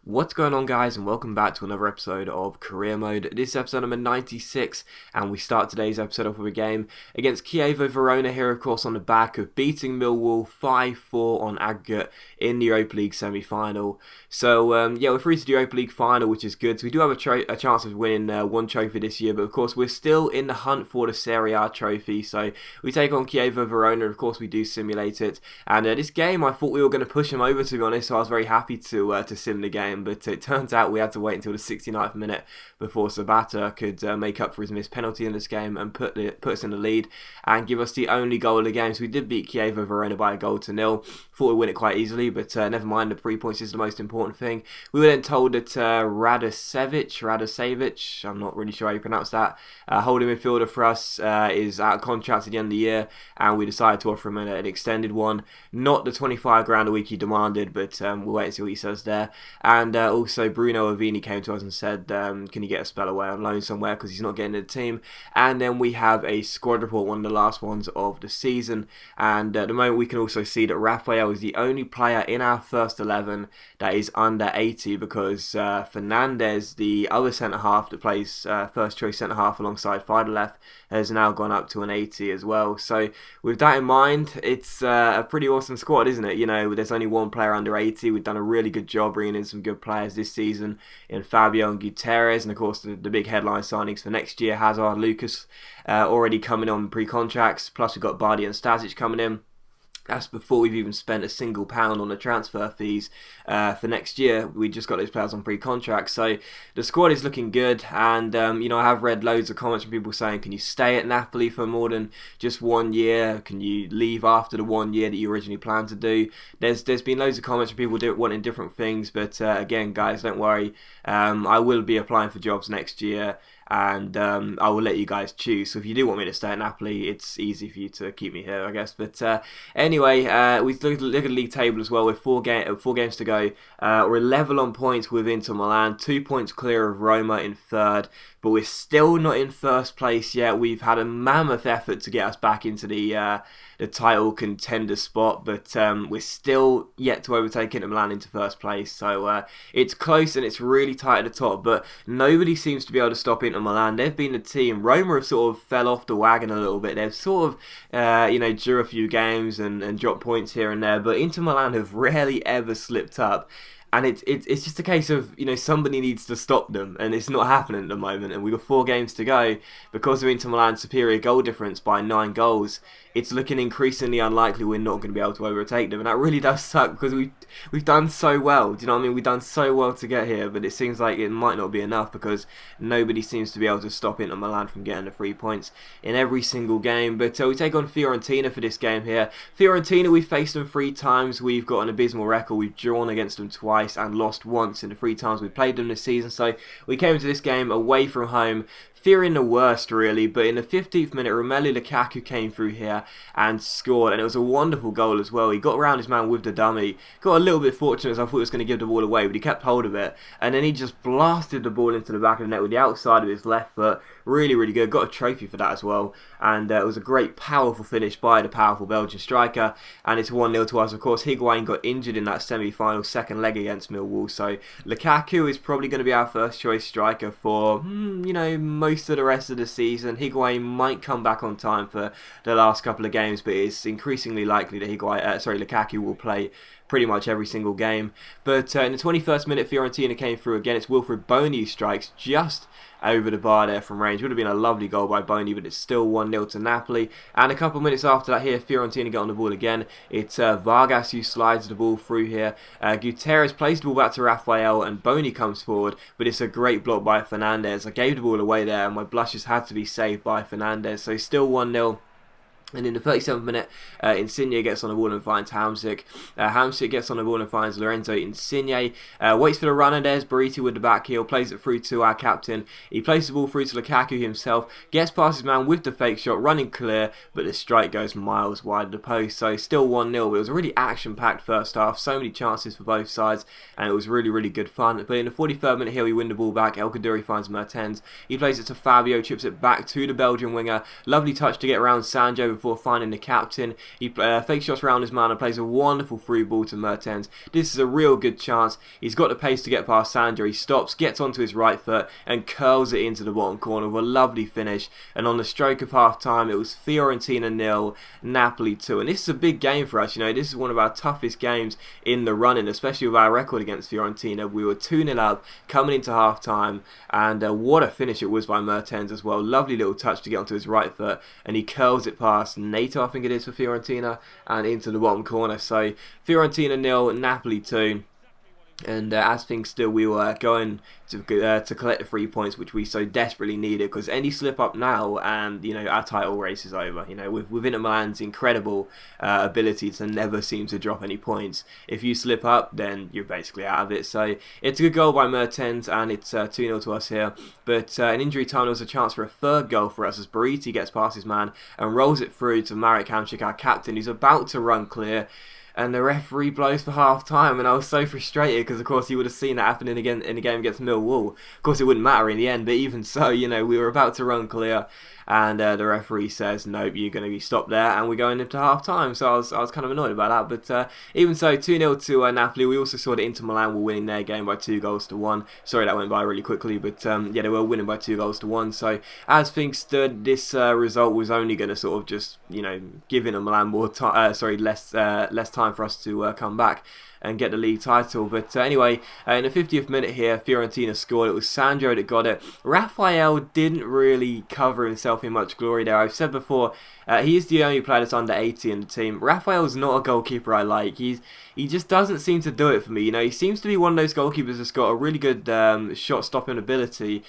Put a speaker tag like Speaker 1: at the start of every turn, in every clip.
Speaker 1: What's going on, guys, and welcome back to another episode of Career Mode. This is episode number 96, and we start today's episode off with a game against Chievo Verona here, of course, on the back of beating Millwall 5-4 on aggregate in the Europa League semi-final. So, yeah, we're through to the Europa League final, which is good. So we do have a chance of winning one trophy this year, but of course we're still in the hunt for the Serie A trophy. So we take on Chievo Verona, and of course we do simulate it. And this game, I thought we were going to push them over, to be honest, so I was very happy to sim the game. But it turns out we had to wait until the 69th minute before Sabata could make up for his missed penalty in this game and put us in the lead and give us the only goal of the game. So we did beat Chievo Verona by a goal to nil. Thought we'd win it quite easily, but never mind, the 3 points is the most important thing. We were then told that Radosevich, I'm not really sure how you pronounce that, holding midfielder for us, is out of contract at the end of the year, and we decided to offer him an extended one. Not the 25 grand a week he demanded, but we'll wait and see what he says there. And also Bruno Avini came to us and said, can you get a spell away on loan somewhere because he's not getting in the team. And then we have a squad report, one of the last ones of the season, and at the moment we can also see that Rafael is the only player in our first 11 that is under 80, because Fernandez, the other centre-half that plays first choice centre-half alongside Fidelef, has now gone up to an 80 as well. So with that in mind, it's a pretty awesome squad, isn't it? You know, there's only one player under 80. We've done a really good job bringing in some good players this season in Fabio and Gutierrez, and of course the big headline signings for next year, Hazard, Lucas, already coming on pre-contracts, plus we've got Bardi and Stasic coming in. That's before we've even spent a single pound on the transfer fees for next year. We just got those players on pre-contract. So the squad is looking good. And, you know, I have read loads of comments from people saying, can you stay at Napoli for more than just 1 year? Can you leave after the 1 year that you originally planned to do? There's been loads of comments from people wanting different things. But again, guys, don't worry. I will be applying for jobs next year, and I will let you guys choose. So if you do want me to stay at Napoli, it's easy for you to keep me here, I guess. But anyway, we look at the league table as well with four games to go. We're level on points with Inter Milan, 2 points clear of Roma in third, but we're still not in first place yet. We've had a mammoth effort to get us back into the title contender spot, but we're still yet to overtake Inter Milan into first place. So it's close and it's really tight at the top, but nobody seems to be able to stop Inter Milan. They've been a team. Roma have sort of fell off the wagon a little bit. They've sort of you know, drew a few games and dropped points here and there, but Inter Milan have rarely ever slipped up. And it's just a case of, you know, somebody needs to stop them, and it's not happening at the moment. And we've got 4 games to go. Because of Inter Milan's superior goal difference by 9 goals, it's looking increasingly unlikely we're not going to be able to overtake them. And that really does suck, because we've done so well. Do you know what I mean? We've done so well to get here, but it seems like it might not be enough, because nobody seems to be able to stop Inter Milan from getting the 3 points in every single game. But we take on Fiorentina for this game here. Fiorentina, we've faced them 3 times. We've got an abysmal record. We've drawn against them twice and lost once in the 3 times we played them this season. So we came into this game away from home, fearing the worst really, but in the 15th minute, Romelu Lukaku came through here and scored, and it was a wonderful goal as well. He got around his man with the dummy, got a little bit fortunate, as I thought he was going to give the ball away, but he kept hold of it, and then he just blasted the ball into the back of the net with the outside of his left foot. Really, really good. Got a trophy for that as well, and it was a great, powerful finish by the powerful Belgian striker, and it's 1-0 to us. Of course, Higuain got injured in that semi-final second leg against Millwall, so Lukaku is probably going to be our first choice striker for, you know, most of the rest of the season. Higuain might come back on time for the last couple of games, but it's increasingly likely that Lukaku will play pretty much every single game. But in the 21st minute, Fiorentina came through again. It's Wilfred Bony who strikes just over the bar there from range. Would have been a lovely goal by Bony, but it's still 1-0 to Napoli. And a couple of minutes after that here, Fiorentina get on the ball again. It's Vargas who slides the ball through here. Gutierrez plays the ball back to Rafael, and Bony comes forward, but it's a great block by Fernandez. I gave the ball away there, and my blushes had to be saved by Fernandez. So still 1-0. And in the 37th minute, Insigne gets on the ball and finds Hamsik. Hamsik gets on the ball and finds Lorenzo Insigne. Waits for the runner. There's Bariti with the back heel. Plays it through to our captain. He plays the ball through to Lukaku himself. Gets past his man with the fake shot, running clear. But the strike goes miles wide of the post. So still 1-0. It was a really action-packed first half. So many chances for both sides. And it was really, really good fun. But in the 43rd minute here, we win the ball back. El Kaduri finds Mertens. He plays it to Fabio. Chips it back to the Belgian winger. Lovely touch to get around Sancho before finding the captain. He fake shots around his man and plays a wonderful through ball to Mertens. This is a real good chance. He's got the pace to get past Sandro. He stops, gets onto his right foot and curls it into the bottom corner with a lovely finish. And on the stroke of half time, it was Fiorentina 0, Napoli 2. And this is a big game for us. You know, this is one of our toughest games in the running, especially with our record against Fiorentina. We were 2-0 up coming into half time, and what a finish it was by Mertens as well. Lovely little touch to get onto his right foot, and he curls it past Nato, I think it is, for Fiorentina, and into the bottom corner. So Fiorentina 0, Napoli 2. And as things still, we were going to collect the 3 points, which we so desperately needed, because any slip up now and, you know, our title race is over. You know, with Inter Milan's incredible ability to never seem to drop any points, if you slip up, then you're basically out of it. So it's a good goal by Mertens, and it's 2-0 to us here. But in injury time, there was a chance for a third goal for us as Bariti gets past his man and rolls it through to Marek Hamšík, our captain, who's about to run clear. And the referee blows for half time, and I was so frustrated because, of course, you would have seen that happening again in the game against Millwall. Of course, it wouldn't matter in the end, but even so, you know, we were about to run clear, and the referee says, nope, you're going to be stopped there, and we're going into half time. So I was kind of annoyed about that, but even so, 2-0 to Napoli. We also saw that Inter Milan were winning their game by 2-1. Sorry, that went by really quickly, but yeah, they were winning by 2-1. So as things stood, this result was only going to sort of just, you know, give Inter Milan more time, less time for us to come back and get the league title. But anyway, in the 50th minute here, Fiorentina scored. It was Sandro that got it. Raphael didn't really cover himself in much glory there. I've said before, he is the only player that's under 80 in the team. Raphael's not a goalkeeper I like. He just doesn't seem to do it for me. You know, he seems to be one of those goalkeepers that's got a really good shot stopping ability,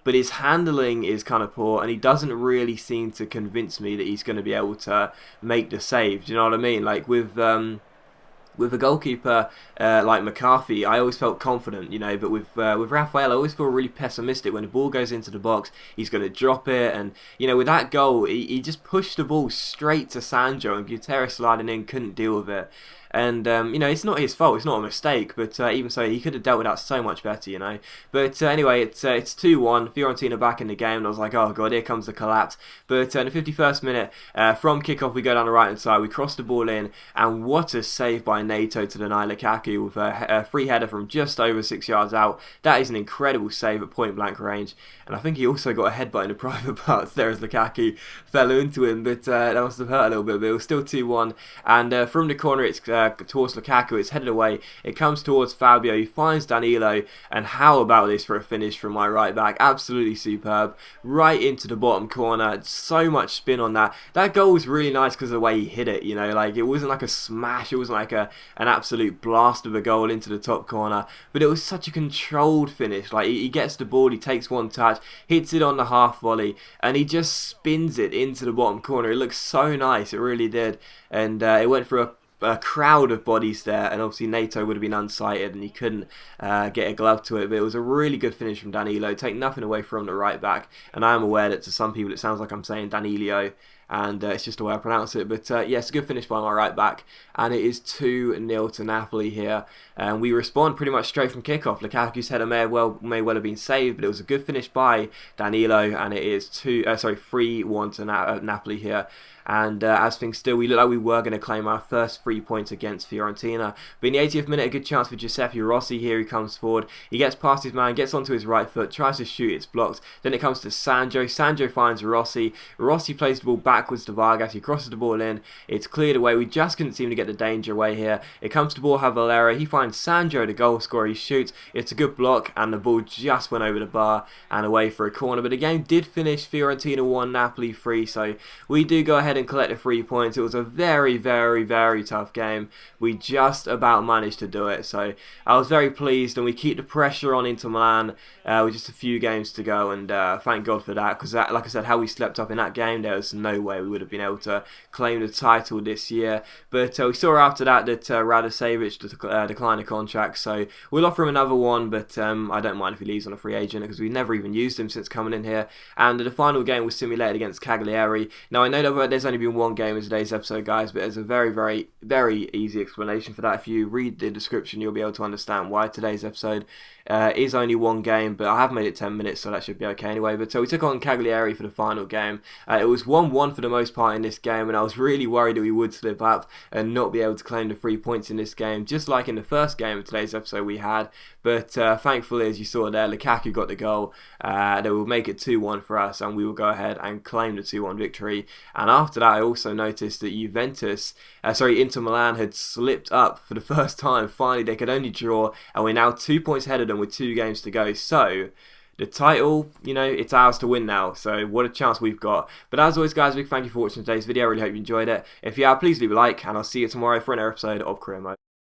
Speaker 1: but his handling is kind of poor, and he doesn't really seem to convince me that he's going to be able to make the save. Do you know what I mean? Like with a goalkeeper like McCarthy, I always felt confident, you know, but with Raphael, I always feel really pessimistic. When the ball goes into the box, he's going to drop it, and, you know, with that goal, he just pushed the ball straight to Sandro, and Guterres sliding in couldn't deal with it. And, you know, it's not his fault, it's not a mistake, but even so, he could have dealt with that so much better, you know. But anyway, it's 2-1, Fiorentina back in the game, and I was like, oh god, here comes the collapse. But in the 51st minute, from kickoff, we go down the right-hand side, we cross the ball in, and what a save by Nato to deny Lukaku with a free header from just over 6 yards out. That is an incredible save at point-blank range, and I think he also got a headbutt in the private parts there as Lukaku fell into him, but that must have hurt a little bit, but it was still 2-1, and from the corner, it's towards Lukaku, it's headed away, it comes towards Fabio, he finds Danilo, and how about this for a finish from my right back? Absolutely superb, right into the bottom corner, so much spin on that. That goal was really nice because of the way he hit it, you know, like it wasn't like a smash, it wasn't like an absolute blast of a goal into the top corner, but it was such a controlled finish. Like he gets the ball, he takes one touch, hits it on the half volley, and he just spins it into the bottom corner. It looks so nice, it really did, and it went through a crowd of bodies there, and obviously Nato would have been unsighted and he couldn't get a glove to it, but it was a really good finish from Danilo. Take nothing away from the right back, and I am aware that to some people it sounds like I'm saying Danilo, and it's just the way I pronounce it, but yes, a good finish by my right back, and it is 2-0 to Napoli here, and we respond pretty much straight from kickoff. Lukaku's header may well have been saved, but it was a good finish by Danilo, and it is 3-1 to Napoli here. And as things still, we look like we were going to claim our first 3 points against Fiorentina. But in the 80th minute, a good chance for Giuseppe Rossi here. He comes forward, he gets past his man, gets onto his right foot, tries to shoot, it's blocked. Then it comes to Sandro. Sandro finds Rossi. Rossi plays the ball backwards to Vargas. He crosses the ball in. It's cleared away. We just couldn't seem to get the danger away here. It comes to Borja Valera. He finds Sandro, the goal scorer. He shoots. It's a good block, and the ball just went over the bar and away for a corner. But the game did finish Fiorentina 1, Napoli 3. So we do go ahead and collect the 3 points. It was a very, very, very tough game. We just about managed to do it. So I was very pleased, and we keep the pressure on Inter Milan with just a few games to go, and thank God for that, because like I said, how we slept up in that game, there was no way we would have been able to claim the title this year. But we saw after that Radicevic declined the contract, so we'll offer him another one, but I don't mind if he leaves on a free agent, because we've never even used him since coming in here. And the final game was simulated against Cagliari. Now I know that there's only been one game in today's episode, guys, but there's a very, very, very easy explanation for that. If you read the description, you'll be able to understand why today's episode is only one game, but I have made it 10 minutes, so that should be okay anyway. But so we took on Cagliari for the final game. It was 1-1 for for the most part in this game, and I was really worried that we would slip up and not be able to claim the 3 points in this game, just like in the first game of today's episode we had. But thankfully, as you saw there, Lukaku got the goal. That will make it 2-1 for us, and we will go ahead and claim the 2-1 victory. And after that, I also noticed that Inter Milan had slipped up for the first time. Finally, they could only draw, and we're now 2 points ahead of them with 2 games to go. So the title, it's ours to win now, so what a chance we've got. But as always, guys, big thank you for watching today's video. I really hope you enjoyed it. If you have, please leave a like, and I'll see you tomorrow for another episode of Career Mode.